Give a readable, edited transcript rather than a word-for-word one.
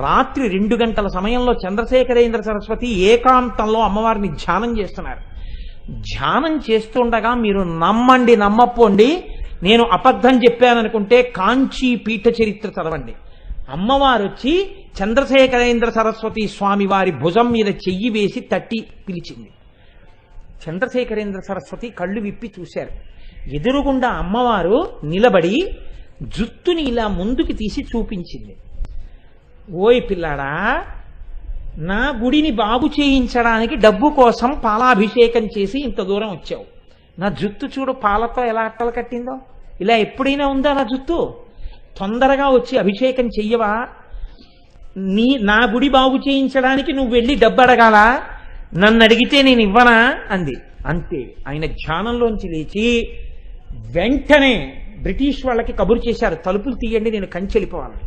రాత్రి 2 గంటల సమయంలో చంద్రశేఖరేంద్ర సరస్వతి ఏకాంతంలో అమ్మవారిని ధ్యానం చేస్తున్నారు. ధ్యానం చేస్తుండగా మీరు నమ్మండి నమ్మపోండి, నేను అబద్ధం చెప్పాననుకుంటే కాంచీ పీఠ చరిత్ర చదవండి. అమ్మవారు వచ్చి చంద్రశేఖరేంద్ర సరస్వతి స్వామి వారి భుజం మీద చెయ్యి వేసి తట్టి పిలిచింది. చంద్రశేఖరేంద్ర సరస్వతి కళ్ళు విప్పి చూశారు. ఎదురుగుండా అమ్మవారు నిలబడి జుత్తుని ఇలా ముందుకు తీసి చూపించింది. ఓయ్ పిల్లాడా, నా గుడిని బాగు చేయించడానికి డబ్బు కోసం పాలాభిషేకం చేసి ఇంత దూరం వచ్చావు. నా జుత్తు చూడు పాలతో ఎలా అట్టలు కట్టిందో. ఇలా ఎప్పుడైనా ఉందా నా జుత్తు? తొందరగా వచ్చి అభిషేకం చెయ్యవా? నా గుడి బాగు చేయించడానికి నువ్వు వెళ్ళి డబ్బు అడగాల? నన్ను అడిగితే నేను ఇవ్వనా అంది. అంతే. ఆయన ధ్యానంలోంచి లేచి వెంటనే బ్రిటిష్ వాళ్ళకి కబురు చేశారు, తలుపులు తీయండి, నేను కంచె వెళ్ళిపోవాలి.